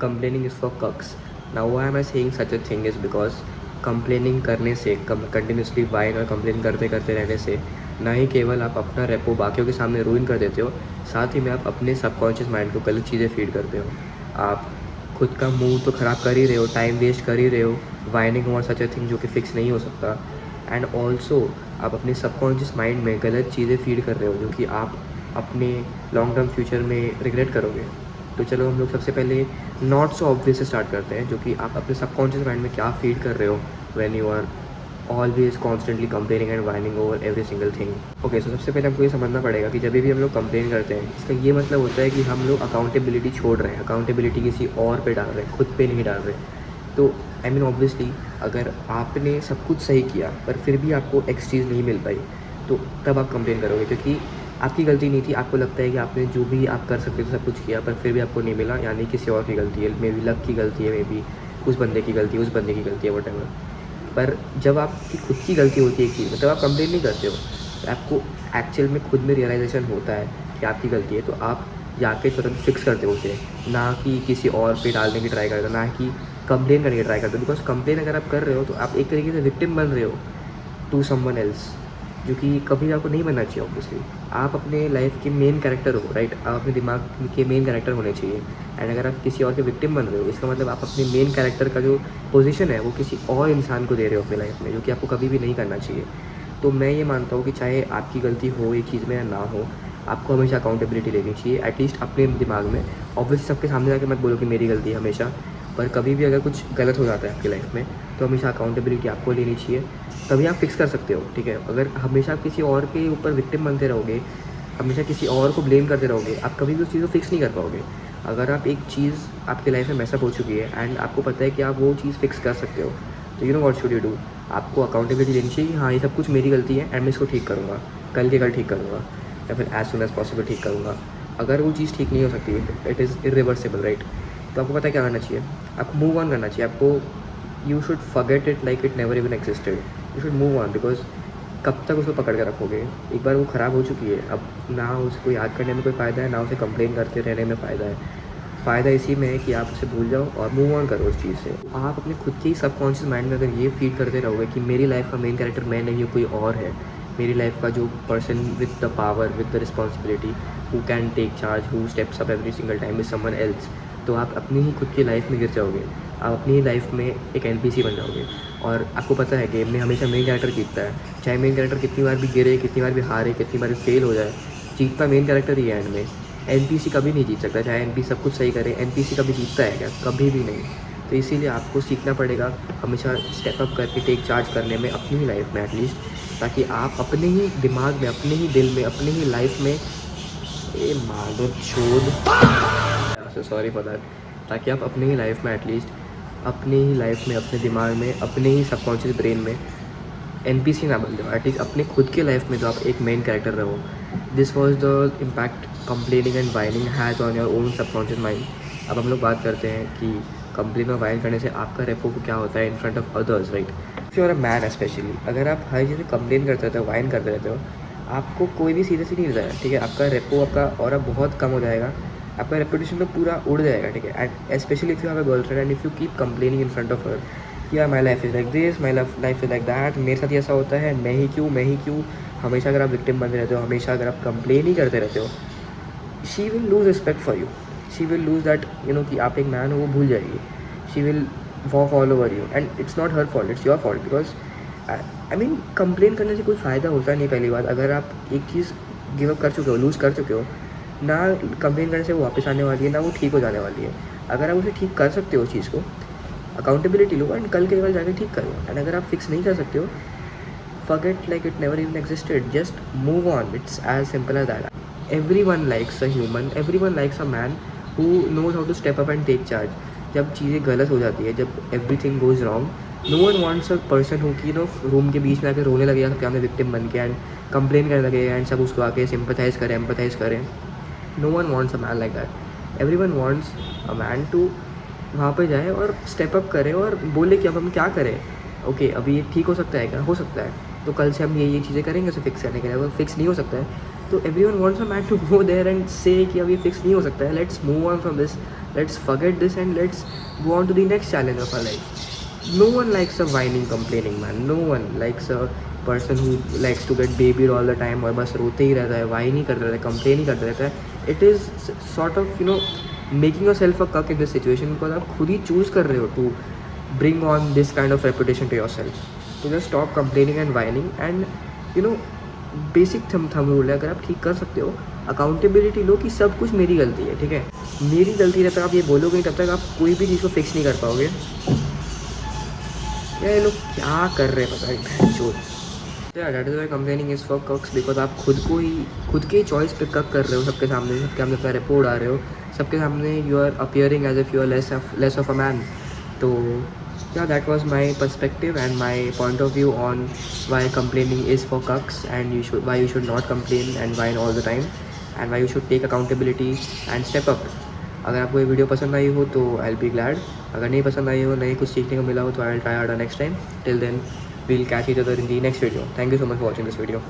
Complaining is for Cox's. Now why am I saying such a thing is because complaining करने से, continuously wine और complain करते करते रहने से ना ही केवल आप अपना रेपो बाकियों के सामने रूइन कर देते हो, साथ ही में आप अपने सबकॉन्शियस माइंड को गलत चीज़ें फीड करते हो। आप खुद का मूड तो ख़राब कर ही रहे हो, टाइम वेस्ट कर ही रहे हो, वाइनिंग और सच अ थिंग जो कि फिक्स नहीं हो सकता। एंड ऑल्सो आप अपने सबकॉन्शियस माइंड में गलत चीज़ें फीड कर रहे हो जो कि आप अपने लॉन्ग टर्म फ्यूचर में रिग्रेट करोगे। तो चलो हम लोग सबसे पहले नॉट सो ऑब्वियस से स्टार्ट करते हैं, जो कि आप अपने सबकॉन्शियस माइंड में क्या फीड कर रहे हो when you are always constantly complaining and whining over every single thing. Okay, so सबसे पहले हमको ये समझना पड़ेगा कि जब भी हम लोग कंप्लेन करते हैं, इसका ये मतलब होता है कि हम लोग अकाउंटेबिलिटी छोड़ रहे हैं, अकाउंटेबिलिटी किसी और पे डाल रहे हैं, खुद पे नहीं डाल रहे। तो आई मीन ऑब्वियसली अगर आपने सब कुछ सही किया पर फिर भी आपको एक्स चीज़ नहीं मिल पाई, तो तब आप कंप्लेन करोगे, क्योंकि आपकी गलती नहीं थी। आपको लगता है कि आपने जो भी आप कर सकते थे सब कुछ किया, पर फिर भी आपको नहीं मिला, यानी किसी और की गलती है, मे बी लक की गलती है, मे बी उस बंदे की गलती है, उस बंदे की गलती है, वट। पर जब आपकी खुद की गलती होती है एक चीज़ में, तब आप कंप्लेन नहीं करते हो। तो आपको एक्चुअल में खुद में रियलाइजेशन होता है कि आपकी गलती है, तो आप जाके तुरंत फिक्स करते हो उसे, ना कि किसी और पे डालने की ट्राई करते हो, ना कि कंप्लेन करने की ट्राई करते हो। बिकॉज कंप्लेन अगर आप कर रहे हो तो आप एक तरीके से विक्टिम बन रहे हो टू समवन एल्स, जो कि कभी आपको नहीं बनना चाहिए। ऑब्वियसली आप अपने लाइफ के मेन कैरेक्टर हो, राइट? आप अपने दिमाग के मेन कैरेक्टर होने चाहिए। एंड अगर आप किसी और के विक्टिम बन रहे हो, इसका मतलब आप अपने मेन कैरेक्टर का जो पोजीशन है वो किसी और इंसान को दे रहे हो अपनी लाइफ में, जो कि आपको कभी भी नहीं करना चाहिए। तो मैं ये मानता हूँ कि चाहे आपकी गलती हो एक चीज़ में या ना हो, आपको हमेशा अकाउंटेबिलिटी लेनी चाहिए, एटलीस्ट अपने दिमाग में। ऑब्वियसली सबके सामने जाके मत बोलो कि मेरी गलती है हमेशा, पर कभी भी अगर कुछ गलत हो जाता है आपकी लाइफ में, तो हमेशा अकाउंटेबिलिटी आपको लेनी चाहिए, तभी आप फिक्स कर सकते हो, ठीक है? अगर हमेशा आप किसी और के ऊपर विक्टिम बनते रहोगे, हमेशा किसी और को ब्लेम करते रहोगे, आप कभी भी उस चीज़ को फिक्स नहीं कर पाओगे। अगर आप एक चीज़ आपकी लाइफ में मैसअप हो चुकी है एंड आपको पता है कि आप वो चीज़ फिक्स कर सकते हो, तो you know what should you do? आपको अकाउंटेबिलिटी लेनी चाहिए कि हाँ, ये सब कुछ मेरी गलती है एंड मैं इसको ठीक करूँगा, कल के कल ठीक करूँगा, या फिर एज सुन एज पॉसिबल ठीक करूँगा। अगर वो चीज़ ठीक नहीं हो सकती, इट इज़ इरिवर्सिबल, राइट? तो आपको पता है क्या करना चाहिए, आपको मूव ऑन करना चाहिए। आपको you should forget it like it never even existed. You should move on, because कब तक उसको पकड़ के रखोगे? एक बार वो ख़राब हो चुकी है, अब ना उसको याद करने में कोई फ़ायदा है, ना उसे कंप्लेन करते रहने में फ़ायदा है। फ़ायदा इसी में है कि आप उसे भूल जाओ और मूव ऑन करो उस चीज़ से। आप अपने खुद के ही सबकॉन्शियस माइंड में अगर ये फीड करते रहोगे कि मेरी लाइफ का मेन कैरेक्टर मैं नहीं हूँ, कोई और है, मेरी लाइफ का जो person with the power, with the responsibility, who can take charge, who steps up every single time is someone else, तो आप अपनी ही खुद की लाइफ में गिर जाओगे। आप अपनी ही लाइफ में एक एनपीसी बन जाओगे। और आपको पता है गेम में हमेशा मेन कैरेक्टर जीतता है, चाहे मेन कैरेक्टर कितनी बार भी गिरे, कितनी बार भी हारे, कितनी बार भी फेल हो जाए, जीतता मेन कैरेक्टर ही है एंड में। एनपीसी कभी नहीं जीत सकता, चाहे एनपीसी सब कुछ सही करे, एनपीसी कभी जीतता है क्या? कभी भी नहीं। तो इसीलिए आपको सीखना पड़ेगा हमेशा स्टेप अप करके टेक चार्ज करने में, अपनी ही लाइफ में एटलीस्ट, ताकि आप अपने ही दिमाग में, अपने ही दिल में, अपनी ही लाइफ में, ए मादर चोद, सॉरी फॉर दैट, ताकि आप अपनी ही लाइफ में एटलीस्ट, अपनी ही लाइफ में, अपने दिमाग में, अपने ही सबकॉन्शियस ब्रेन में एनपीसी ना बन जाओ, एटलीस्ट अपने खुद के लाइफ में तो आप एक मेन कैरेक्टर रहो। This was the impact complaining and whining has on your own subconscious mind. अब हम लोग बात करते हैं कि कंप्लेन और वाइन करने से आपका रेपो क्या होता है in front of others, right? If you are a man specially, अगर आप हर चीज़ में कंप्लेन करते रहते हो, वाइन करते रहते हो, आपको कोई भी सीरियसली नहीं लेता है, ठीक है? आपका रेपो, आपका ऑरा बहुत कम हो जाएगा, आपका रेपुटेशन तो पूरा उड़ जाएगा, ठीक है? And specially if you have a girlfriend and if you keep complaining in front of her, या my life is like this, my life is like that, मेरे साथ ऐसा होता है, मैं ही क्यों, हमेशा अगर आप विक्टिम बनते रहते हो, हमेशा अगर आप कंप्लेन ही करते रहते हो, she will lose respect for you, she will lose that you know कि आप एक मैन हो, वो भूल जाएगी। She will walk all over you and it's not her fault, it's your fault. Because I mean complain करने से कोई फ़ायदा होता नहीं। पहली बात, अगर आप एक चीज़ गिव अप कर चुके हो, लूज़ कर चुके हो, ना कंप्लेन करने से वो वापस आने वाली है, ना वो ठीक हो जाने वाली है। अगर आप उसे ठीक कर सकते हो उस चीज़ को, अकाउंटेबिलिटी लो एंड कल के कल जाके ठीक करो। एंड अगर आप फिक्स नहीं कर सकते हो, forget like it never even existed, just move on, it's as simple as that. Everyone likes a human, everyone likes a man who knows how to step up and take charge. जब चीज़ें गलत हो जाती है, जब everything goes wrong, no one wants a person who कि no room के बीच में आके रोने लगेगा सबके सामने विक्टिम बन के एंड कंप्लेन करने लगेगा एंड सब उसको आके सिंपथाइज़ करें, एम्पथाइज़ करें। No one wants a man like that. Everyone wants a man to वहाँ पे जाए और स्टेप अप करे और बोले कि अब हम क्या करें। ओके, अभी ये ठीक हो सकता है क्या? हो सकता है, तो कल से हम ये चीज़ें करेंगे उसे फिक्स करने के लिए। अगर फिक्स नहीं हो सकता है तो everyone wants a man to go there and say कि अब ये फिक्स नहीं हो सकता है, let's move on from this, let's forget this and let's go on to the next challenge of our life. No one likes a whining, complaining man. No one likes a person who likes to get babied all the time और बस रोते ही रहता है, whine ही करता रहता है, complain ही करता रहता है. It is sort of, you know, making yourself a cuck in this situation because आप खुद ही choose कर रहे हो to bring on this kind of reputation to yourself. So just stop complaining and whining and, you know, basic thumb rule है, अगर आप ठीक कर सकते हो अकाउंटेबिलिटी लो कि सब कुछ मेरी गलती है, ठीक है, मेरी गलती है, जब तक आप ये बोलोगे तब तक आप कोई भी चीज़ को फिक्स नहीं कर पाओगे. यार ये लोग क्या कर रहे हैं पता है जो. यार that is why complaining is for Cox's, because आप खुद के चॉइस पे कक कर रहे हो सबके सामने अपना रिपोर्ट आ रहे हो सबके सामने. You are appearing as if you are less of a man. तो yeah, that was my perspective and my point of view on why complaining is for cucks and why you should not complain and whine all the time and why you should take accountability and step up. अगर आपको ये video पसंद आई हो तो I will be glad. अगर नहीं पसंद आई हो, नहीं कुछ सीखने को मिला हो तो I will try harder next time. Till then we will catch each other in the next video. Thank you so much for watching this video.